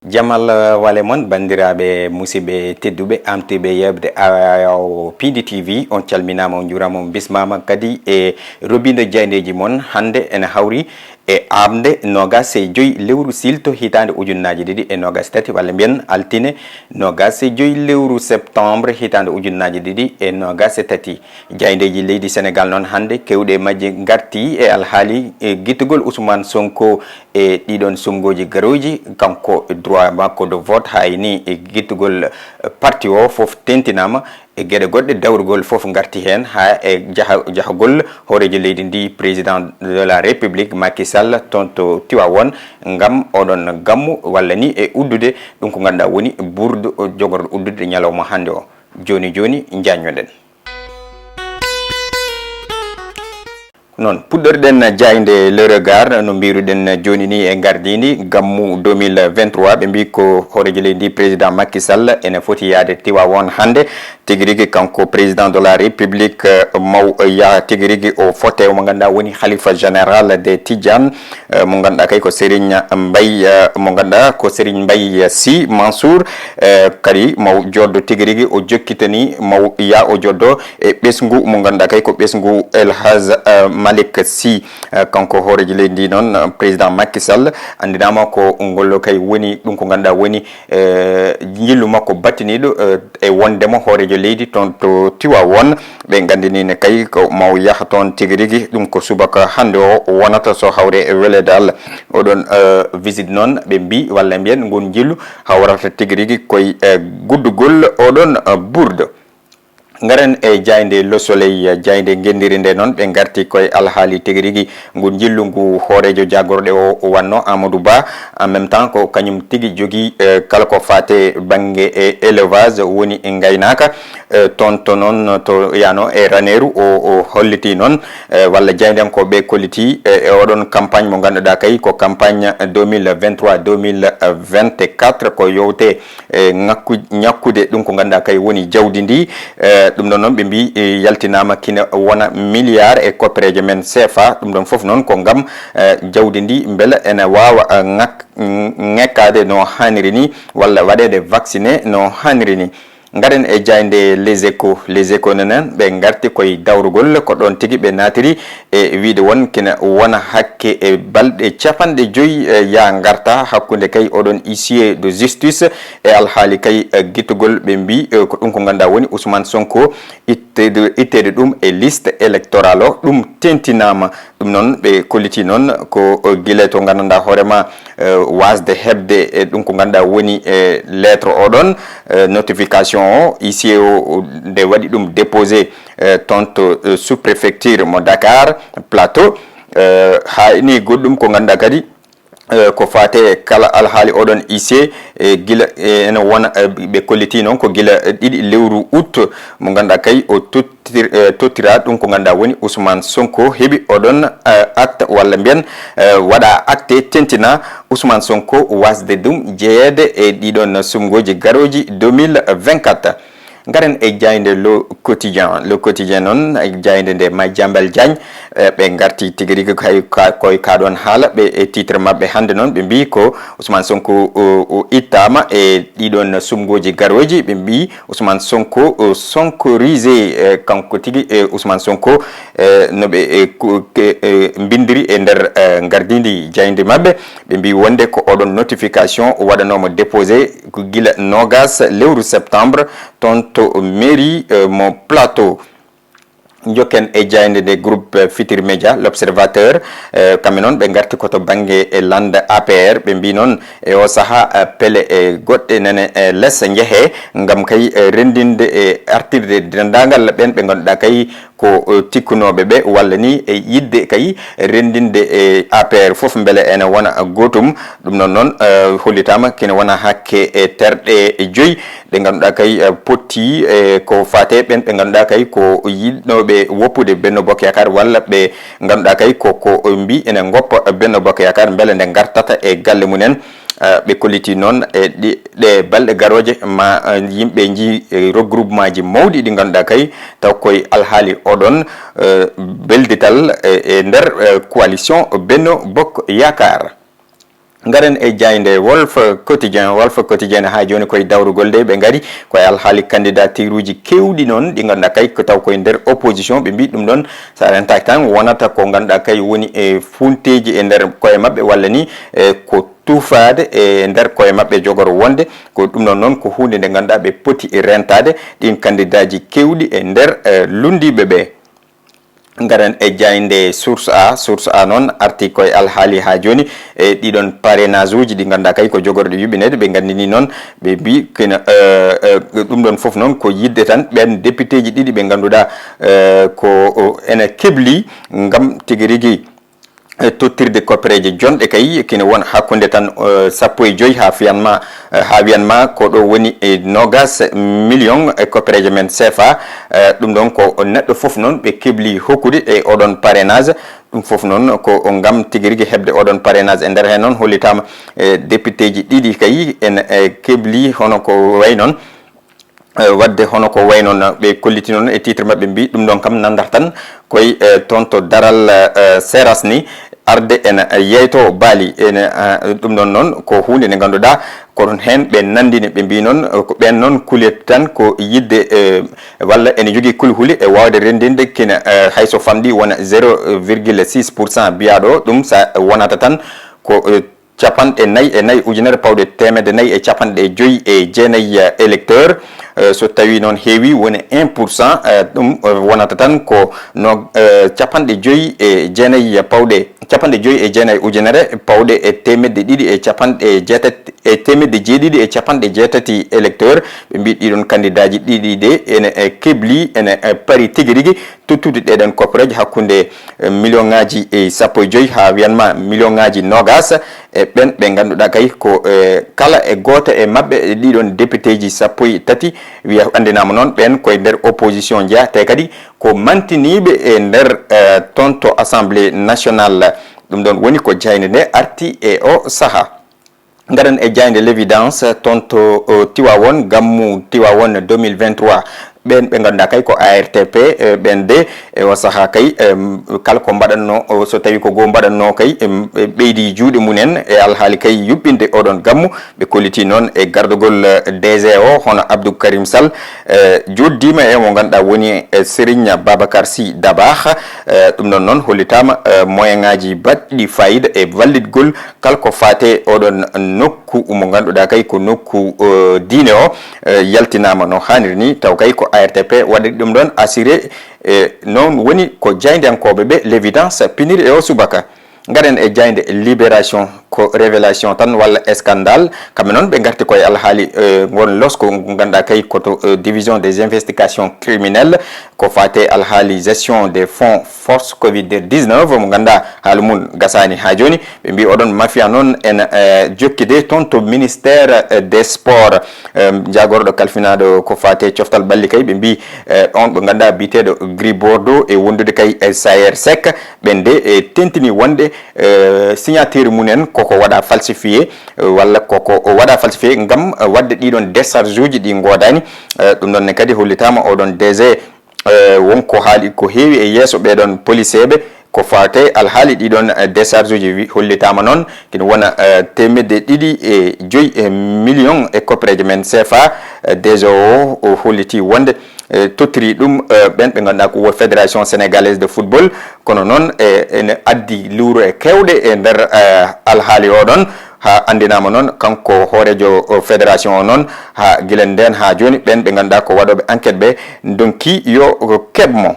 Jamal Walemon bandiraɓe musidɓe tedduɓe amtiɓe yebde PDTV on calminama on jurama on bismama kadi e robindo diaydeji moon hande ene hawri e amde nogas e joyi lewru silto hitande ujunnaji ɗiɗi e nogas tati walla mbiyen altine nogas e joyi lewru septembre hitande ujunnaji ɗiɗi e nogas e tati diaydeji leydi Sénégal noon hande kewɗe majji garti e alhaali e guittugol Ousmane Sonko e ɗiɗon sumgoji garoji kanko droit makko de vote hayni e guittugol parti o foof tentinama e gueɗe goɗɗe dawrugol foof garti hen ha e jahagol horejo leydi ndi président de la république Macky Sall toon to Tivaouane ngam oɗon gammu walla ni e uddude ɗum ko ganduɗa woni ɓurdu jogorɗo uddude ñalawma hande o joni jañoɗen non puɗɗorɗen jayde le regard no mbiruɗen joni ni e gardini gammu 2023 ɓe mbi ko horejo leydi président Macky Sall ene foti yaade Tivaouane hande tigui rigui kanko président de la république maw ya tigui rigui o fote mo ganduɗa woni khalifa général des Tidjane mo ganduɗa kay ko Serigne Mbaye mo ganduɗa ko Serigne Mbaye Sy Mansour kadi maw joddo tigui rigui o jokkitani maw ya o joddo e ɓesgu mo ganduɗa kay ko ɓesgu El Hadj Malick Sy kanko horejo leydi noon président Macky Sall andinama ko ngollo kay woni ɗum ko ganduɗa woni jillu makko battiniɗo e wondemo horejo leydi toon to Tivaouane ɓe gandinine kay ko maw yaaha toon tigui rigui ɗum ko subaka hande o wonata so hawre e welede Allah oɗon visite noon ɓe mbi walla mbiyen ngon jillu hawrata tigui rigui koye guddugol oɗon ɓurdo garen e jayde Le Soleil jayde gendiri nde noon ɓe garti koye alhaali tigui rigui ngu jillu ngu hoorejo jagorɗe o wanno Amadou Ba en même temps ko kañum tigui jogui kala ko fate banggue e élevage woni e gaynaka toon to noon to yano e Raneru o holliti noon walla jaydenkoɓe kolliti e oɗon campagne mo ganduɗa kay ko campagne 2023-2024 ko yowte ñakkude ɗum ko ganduɗa kay woni jawdi ndi ɗum ɗon noon ɓe mbi yaltinama kina wona milliard e koppereje men CFA ɗum ɗon foof noon ko gam jawdi ndi beela ene wawa ŋekkade no hanniri ni walla waɗede vacciné no hanniri ni garen e jayde les échos nenen ɓe garti koye dawrugol ko ɗon tigui ɓe natiri e wiide won kina wona hakke e balɗe capanɗe joyyi ya garta hakkude kay oɗon huissier de justice e alhaali kay guittugol ɓe mbi ko ɗum ko ganduɗa woni Ousmane Sonko ittede ɗum e liste électorale o ɗum tentinama ɗum noon ɓe kolliti noon ko guila to ganduɗa hoorema wasde hebde e ɗum ko ganduɗa woni lettre oɗon notification o ici o nde waɗi ɗum déposé toon to sous-préfecture mo Dakar Plateau ha ni goɗɗum ko ganduɗa kadi ko fate kala alhaali oɗon IC gila ene wona ɓe kolliti noon ko gila ɗiɗi lewru août mo ganduɗa kay o tottira ɗum ko ganduɗa woni Ousmane Sonko heeɓi oɗon acte walla mbiyen waɗa acte tentina Ousmane Sonko wasde ɗum jeeyede e ɗiɗon sumgoji garoji 2024 garen e jayde le quotidien noon e jayde nde Madiambal Diagne ɓe garti tigui rigui koye kaɗon haala ɓe e titre mabɓe hande noon ɓe mbi ko Ousmane Sonko o ittama e ɗiɗon sumgoji garoji ɓe mbi Ousmane Sonko sonkorisé kanko tigui e Ousmane Sonko no ɓe bindiri e nder gardidi jayde mabɓe ɓe mbi wonde ko oɗon notification waɗanoma déposé ko guila nogas lewru septembre toon to mairie mo Plateau jokken e jayde nde groupe Futurs Médias l'observateur kamɓe noon ɓe garti koto banggue e lande APR ɓe mbi noon e o saaha peele e goɗɗe nene e less jeehe gam kay rendinde e artirde dendagal ɓen ɓe ganduɗa kay ko tikkunoɓe ɓe walla ni e yidde kay rendinde e APR foof beele ene wona gotum ɗum noon noon hollitama kene wona hakke e terɗe joyyi ɗe ganduɗa kay potti ko fate ɓen ɓe ganduɗa kay ko yiɗnoɓe woppude Benno Bokk Yakaar walla ɓe ganduɗa kay ko mbi ene goppa Benno Bokk Yakaar beele nde gartata e galle mumen ɓe kolliti noon e ɗe balɗe garoje ma yimɓe ji regroupement ji mawɗi ɗi ganduɗa kay taw koye alhaali oɗon beldital e nder coalition Benno Bokk Yakaar ngaren e jayde Wolf Quotidien ha joni koye dawrugol de ɓe gari koye alhaali candidature uji kewɗi noon ɗi ganduɗa kay ko taw koye nder opposition ɓe mbi ɗum ɗon sa rentaki tan wonata ko ganduɗa kay woni e funteji e nder koye mabɓe walla ni ko tufade e nder koye mabɓe jogoro wonde ko ɗum ɗon noon ko hunde nde ganduɗa ɓe poti rentade ɗin candidat ji kewɗi e nder lundiɓe ɓe. ngaren e jayde source a noon arti koye alhaali ha joni e ɗiɗon parrainage uji ɗi ganduɗa kay ko jogorɗe yuɓinede ɓe gandini noon ɓe mbi kina ɗum ɗon foof noon ko yidde tan ɓen député ji ɗiɗi ɓe ganduɗa ko ene kebli gam tigui rigui tottirde koppereje jonɗe kay kene won hakkude tan 15 ha wiyanma ko ɗo woni e 20 million e koppereje men CFA ɗum ɗon ko neɗɗo foof noon ɓe kebli hokkude e oɗon parrainage ɗum foof noon ko gam tigui rigui hebde oɗon parrainage e nder hen noon hollitama député ji ɗiɗi kay en kebli hono ko way noon wadde hono ko way noon ɓe kolliti noon e titre mabɓe mbi ɗum ɗon kam nandata tan koye toon to daral seras ni arde ene yeyto baali ene ɗum ɗon noon ko hunde nde ganduɗa koɗon hen ɓe nandini ɓe mbi noon ko ɓen noon kuulet tan ko yidde walla ene jogui kulhuli e wawde rendinde kina hayso famɗi wona 0,6% mbiyaɗo ɗum sa wonata tan ko capanɗe nayyi ujunere pawɗe temedde nayyi e capanɗe joyyi e jeenayyi électeur so tawi noon heewi woni 1% ɗum wonata tan ko no capanɗe joyyi e jeenayyi pawɗe capanɗe joyyi e jeenayyi ujunere pawɗe e temedde ɗiɗi e capanɗe jeetati e temedde jeeɗiɗi e capanɗe jeetati électeur ɓe mbi ɗiɗon candidat ji ɗiɗi de ene kebli ene paari tigui rigui tottude ɗeɗen koppareji hakkude million ngaji e 15 ha wiyanma million ngaji 20 e ɓen ɓe ganduɗa kay ko kala e goto e mabɓe ɗiɗon député ji 13 wiya andinama noon ɓen koye nder opposition jeeya te kadi ko mantiniɓe e nder toon to assemblée nationale ɗum ɗon woni ko jayde nde arti e o saaha. ngaren e jayde l'évidence toon to Tiwawon gammu Tiwawon 2023 ɓen ɓe ganduɗa kay ko ARTP ɓen de e o saaha kay kala ko mbaɗanno so tawi ko goo mbaɗanno kay ɓeydi juuɗe munen e alhaali kay yuɓɓinde oɗon gammu ɓe kolliti noon e gardugol DG o hono Abdou Karim Sall joddima e mo ganduɗa woni Serigne Babacar Sy Dabakh ɗum ɗon noon hollitama moyen ngaji baɗɗi fayida e wallitgol kala ko fate oɗon nokku mo ganduɗa kay ko nokku diine o yaltinama no hanniri ni taw kay ko ARTP waɗi ɗum ɗon assuré noon woni ko jaydenkoɓe ɓe l'évidence piniri e o subaka. ngaren e jayde libération ko révélation tan walla scandale kamɓe noon ɓe garti koye alhaali won losko ganduɗa kay koto division des investigations criminelles ko fate alhaali gestion des fonds force covid-19 mo ganduɗa haala mum gasani ha joni ɓe mbi oɗon mafia noon ene jokkide toon to ministère des sports jagorɗo kalfinaɗo ko fate coftal ɓalli kay ɓe mbi on ɓe ganduɗa biteɗo Gris Bordeaux e wondude kay Sayer Seck ɓen de e tentini wonde signature munen koko waɗa falsifié walla koko waɗa falsifié gam wadde ɗiɗon décharge uji ɗi godani ɗum ɗonne kadi hollitama oɗon DG wonko haali ko heewi e yesso ɓeɗon policier ɓe ko fate alhaali ɗiɗon décharge uji hollitama noon kene wona temedde ɗiɗi e joyyi million e koppereje men CFA DG o holliti wonde tottiri ɗum ɓen ɓe ganduɗa ko fédération sénégalaise de football kono noon ene addi luuro e kewɗe e nder alhaali oɗon ha andinama noon kanko hoorejo fédération o noon ha guilen nden ha joni ɓen ɓe ganduɗa ko waɗoɓe enquête ɓe donki yo keɓmo.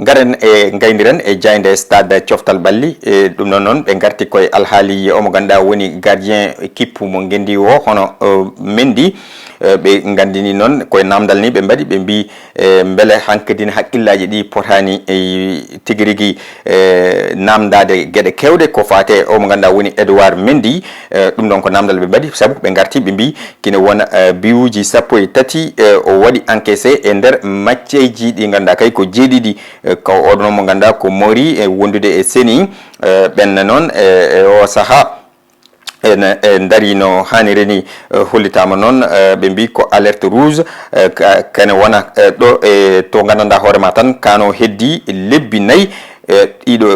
ngaren e gaydiren e jayde stade coftal balli e ɗum ɗon noon ɓe garti koye alhaali omo ganduɗa woni gardien équipe mo gendi o hono Mendy ɓe gandini noon koye namdal ni ɓe mbaɗi ɓe mbi beele hankkadine haqqillaji ɗi potani tigui rigui namdade gueɗe kewɗe ko fate omo ganduɗa woni Edouard Mendy ɗum ɗon ko namdal ɓe mbaɗi saabu ɓe garti ɓe mbi kine wona biwuji 13 o waɗi encaissé e nder macceji ɗi ganduɗa kay ko jeeɗiɗi ko oɗon mo ganduɗa ko mori e wondude e Séni ɓenne noon e o saaha ene darino hanire ni hollitama noon ɓe mbi ko alerte rouge kane wona ɗo e to gandanɗa hoorema tan kano heddi lebbi nayyi ɗiɗo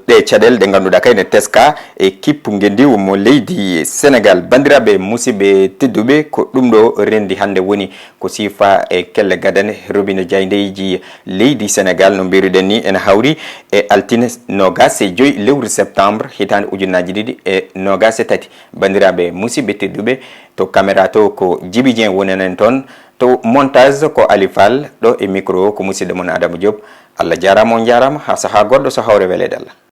ɗe caɗele ɗe ganduɗa kayne teska e kippu ngendi mo leydi Sénégal. bandiraɓe musidɓe tedduɓe ko ɗum ɗo rendi hande woni ko sifa e kelle gadane robinet diaydeji leydi Sénégal no mbiruɗen ni ene hawri e altine 25 lewru septembre hitande ujunnaji 2023. bandiraɓe musidɓe tedduɓe to caméra to ko Djiby Dieng wonanen toon, to montage ko Ali Fall, ɗo e micro ko musidɗo mon Adama Diop. Allah jarama on jarama ha saaha goɗɗo so hawre welede Allah.